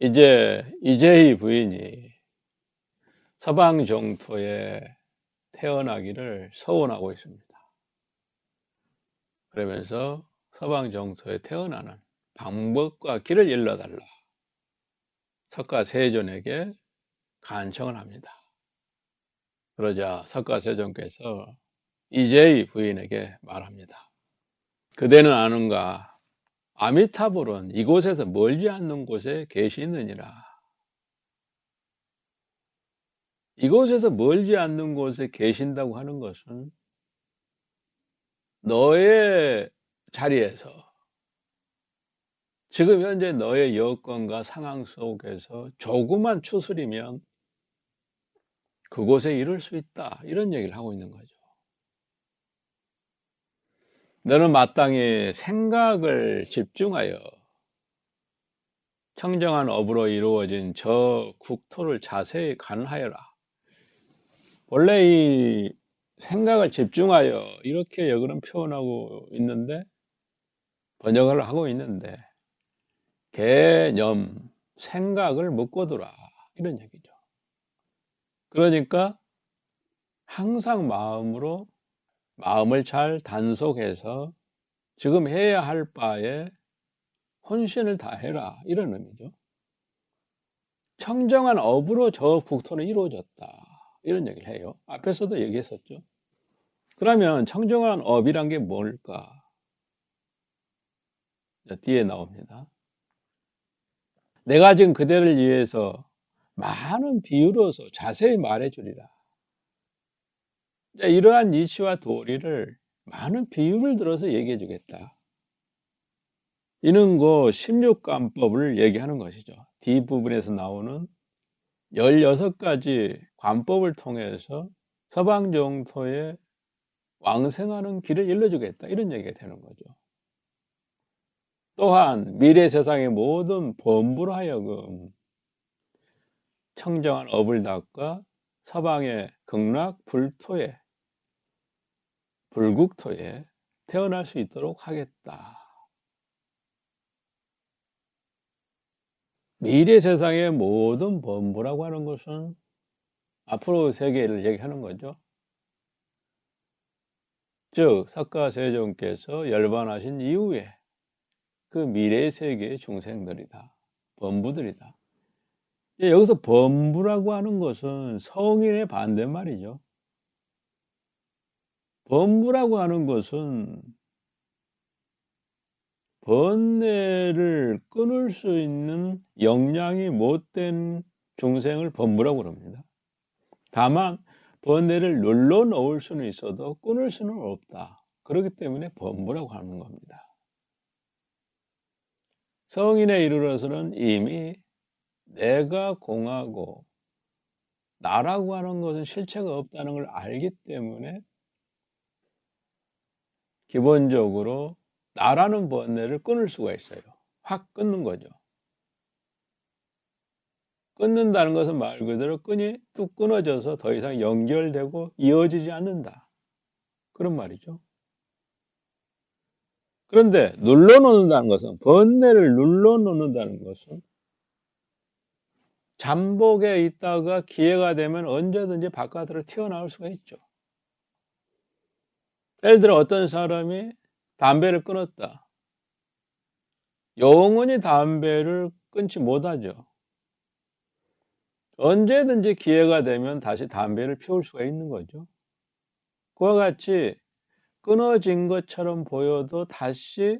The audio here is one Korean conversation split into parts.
이제 이재희 부인이 서방 정토에 태어나기를 소원하고 있습니다. 그러면서 서방 정토에 태어나는 방법과 길을 일러달라. 석가세존에게 간청을 합니다. 그러자 석가세존께서 이재희 부인에게 말합니다. 그대는 아는가? 아미타불은 이곳에서 멀지 않는 곳에 계시느니라. 이곳에서 멀지 않는 곳에 계신다고 하는 것은 너의 자리에서 지금 현재 너의 여건과 상황 속에서 조금만 추스리면 그곳에 이룰 수 있다. 이런 얘기를 하고 있는 거죠. 너는 마땅히 생각을 집중하여 청정한 업으로 이루어진 저 국토를 자세히 간하여라. 원래 이 생각을 집중하여 이렇게 여기는 표현하고 있는데 번역을 하고 있는데 개념, 생각을 묶어두라 이런 얘기죠. 그러니까 항상 마음을 잘 단속해서 지금 해야 할 바에 혼신을 다해라 이런 의미죠. 청정한 업으로 저 국토는 이루어졌다 이런 얘기를 해요. 앞에서도 얘기했었죠. 그러면 청정한 업이란 게 뭘까? 뒤에 나옵니다. 내가 지금 그대를 위해서 많은 비유로서 자세히 말해주리라. 이러한 이치와 도리를 많은 비유를 들어서 얘기해 주겠다. 이는 그 16관법을 얘기하는 것이죠. 뒷부분에서 나오는 16가지 관법을 통해서 서방정토에 왕생하는 길을 일러주겠다. 이런 얘기가 되는 거죠. 또한 미래 세상의 모든 범부로 하여금 청정한 업을 닦아 서방의 극락 불국토에 태어날 수 있도록 하겠다. 미래 세상의 모든 범부라고 하는 것은 앞으로 세계를 얘기하는 거죠. 즉 석가세존께서 열반하신 이후에 그 미래 세계의 중생들이다. 범부들이다. 여기서 범부라고 하는 것은 성인의 반대말이죠. 범부라고 하는 것은 번뇌를 끊을 수 있는 역량이 못된 중생을 범부라고 합니다. 다만 번뇌를 눌러놓을 수는 있어도 끊을 수는 없다. 그렇기 때문에 범부라고 하는 겁니다. 성인에 이르러서는 이미 내가 공하고 나라고 하는 것은 실체가 없다는 걸 알기 때문에 기본적으로 나라는 번뇌를 끊을 수가 있어요. 확 끊는 거죠. 끊는다는 것은 말 그대로 끈이 뚝 끊어져서 더 이상 연결되고 이어지지 않는다. 그런 말이죠. 그런데 눌러놓는다는 것은, 번뇌를 눌러놓는다는 것은 잠복에 있다가 기회가 되면 언제든지 바깥으로 튀어나올 수가 있죠. 예를 들어 어떤 사람이 담배를 끊었다. 영원히 담배를 끊지 못하죠. 언제든지 기회가 되면 다시 담배를 피울 수가 있는 거죠. 그와 같이 끊어진 것처럼 보여도 다시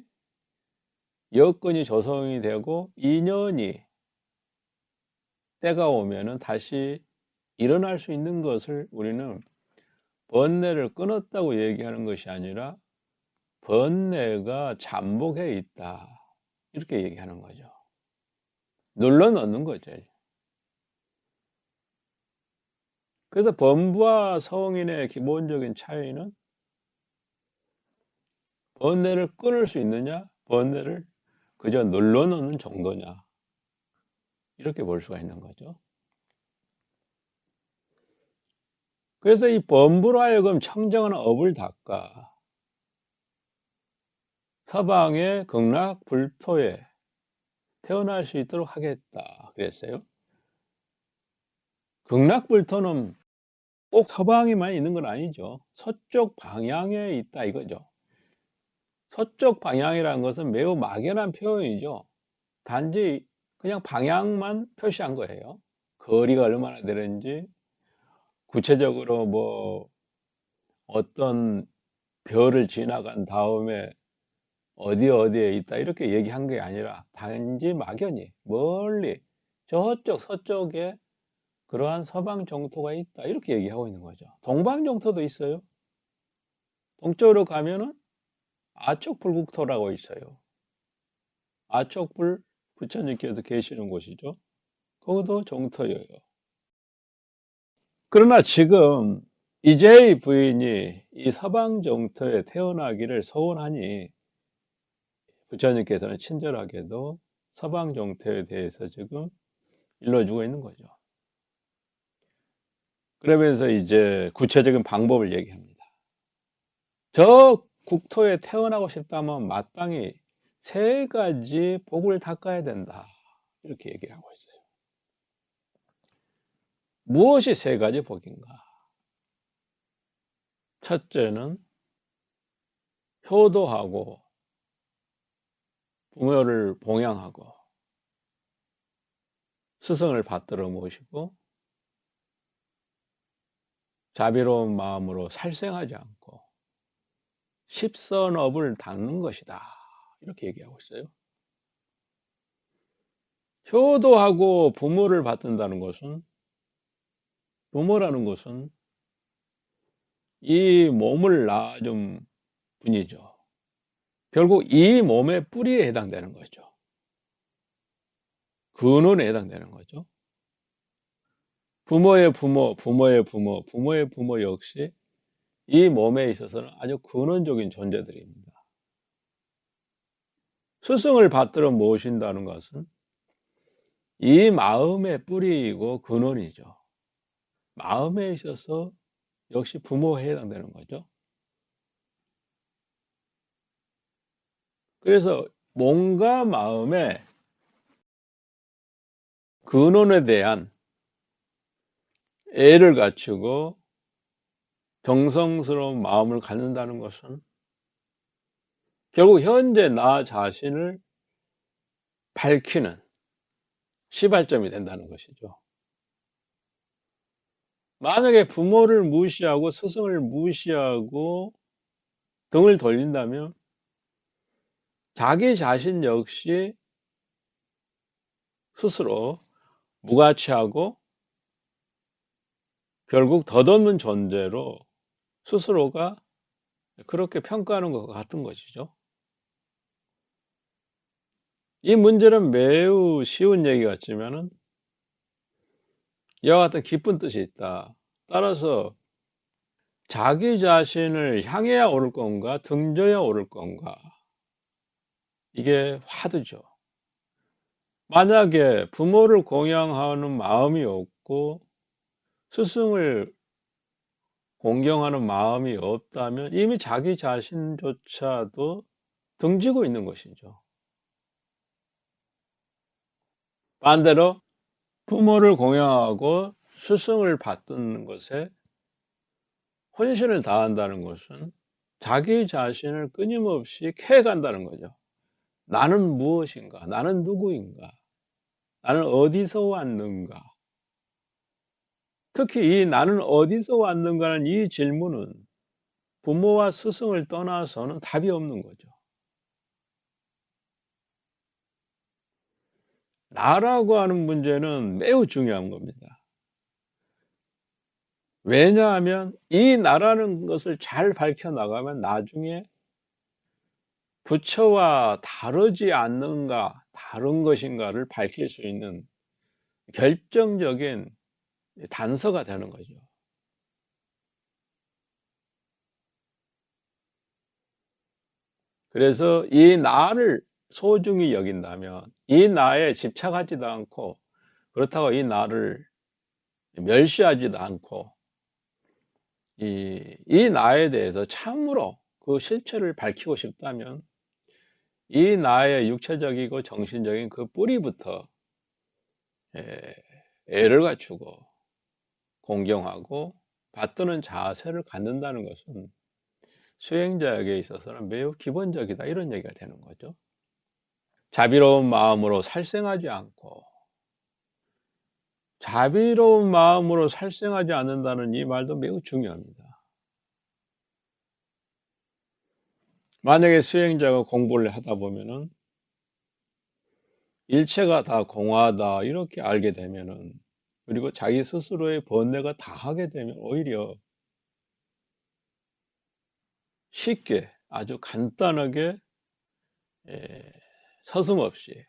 여건이 조성이 되고 인연이 때가 오면은 다시 일어날 수 있는 것을 우리는 번뇌를 끊었다고 얘기하는 것이 아니라 번뇌가 잠복해 있다. 이렇게 얘기하는 거죠. 눌러넣는 거죠. 그래서 범부와 성인의 기본적인 차이는 번뇌를 끊을 수 있느냐, 번뇌를 그저 눌러넣는 정도냐, 이렇게 볼 수가 있는 거죠. 그래서 이 범부로 하여금 청정한 업을 닦아 서방의 극락 불토에 태어날 수 있도록 하겠다 그랬어요. 극락불토는 꼭 서방에만 있는 건 아니죠. 서쪽 방향에 있다 이거죠. 서쪽 방향이라는 것은 매우 막연한 표현이죠. 단지 그냥 방향만 표시한 거예요. 거리가 얼마나 되는지, 구체적으로 뭐 어떤 별을 지나간 다음에 어디에 있다 이렇게 얘기한 게 아니라 단지 막연히 멀리 저쪽 서쪽에 그러한 서방 정토가 있다 이렇게 얘기하고 있는 거죠. 동방 정토도 있어요. 동쪽으로 가면은 아촉불국토라고 있어요. 아촉불 부처님께서 계시는 곳이죠. 거기도 정토예요. 그러나 지금 이재희 부인이 이 서방 정토에 태어나기를 소원하니 부처님께서는 친절하게도 서방 정토에 대해서 지금 일러주고 있는 거죠. 그러면서 이제 구체적인 방법을 얘기합니다. 저 국토에 태어나고 싶다면 마땅히 세 가지 복을 닦아야 된다. 이렇게 얘기를 하고 있어요. 무엇이 세 가지 복인가? 첫째는 효도하고 부모를 봉양하고 스승을 받들어 모시고 자비로운 마음으로 살생하지 않고 십선업을 닦는 것이다. 이렇게 얘기하고 있어요. 효도하고 부모를 받든다는 것은, 부모라는 것은 이 몸을 낳아준 분이죠. 결국 이 몸의 뿌리에 해당되는 거죠. 근원에 해당되는 거죠. 부모의 부모, 부모의 부모, 부모의 부모 역시 이 몸에 있어서는 아주 근원적인 존재들입니다. 스승을 받들어 모신다는 것은 이 마음의 뿌리이고 근원이죠. 마음에 있어서 역시 부모에 해당되는 거죠. 그래서 몸과 마음의 근원에 대한 애를 갖추고 정성스러운 마음을 갖는다는 것은 결국 현재 나 자신을 밝히는 시발점이 된다는 것이죠. 만약에 부모를 무시하고 스승을 무시하고 등을 돌린다면 자기 자신 역시 스스로 무가치하고 결국 덧없는 존재로 스스로가 그렇게 평가하는 것과 같은 것이죠. 이 문제는 매우 쉬운 얘기 같지만은 이와 같은 깊은 뜻이 있다. 따라서 자기 자신을 향해야 오를 건가 등져야 오를 건가 이게 화두죠. 만약에 부모를 공양하는 마음이 없고 스승을 공경하는 마음이 없다면 이미 자기 자신조차도 등지고 있는 것이죠. 반대로 부모를 공양하고 스승을 받는 것에 혼신을 다한다는 것은 자기 자신을 끊임없이 캐간다는 거죠. 나는 무엇인가? 나는 누구인가? 나는 어디서 왔는가? 특히 이 나는 어디서 왔는가는 이 질문은 부모와 스승을 떠나서는 답이 없는 거죠. 나라고 하는 문제는 매우 중요한 겁니다. 왜냐하면 이 나라는 것을 잘 밝혀나가면 나중에 부처와 다르지 않는가, 다른 것인가를 밝힐 수 있는 결정적인 단서가 되는 거죠. 그래서 이 나를 소중히 여긴다면 이 나에 집착하지도 않고 그렇다고 이 나를 멸시하지도 않고 이 나에 대해서 참으로 그 실체를 밝히고 싶다면 이 나의 육체적이고 정신적인 그 뿌리부터 애를 갖추고 공경하고 받드는 자세를 갖는다는 것은 수행자에게 있어서는 매우 기본적이다, 이런 얘기가 되는 거죠. 자비로운 마음으로 살생하지 않고, 자비로운 마음으로 살생하지 않는다는 이 말도 매우 중요합니다. 만약에 수행자가 공부를 하다 보면은 일체가 다 공하다 이렇게 알게 되면은, 그리고 자기 스스로의 번뇌가 다 하게 되면 오히려 쉽게, 아주 간단하게, 서슴없이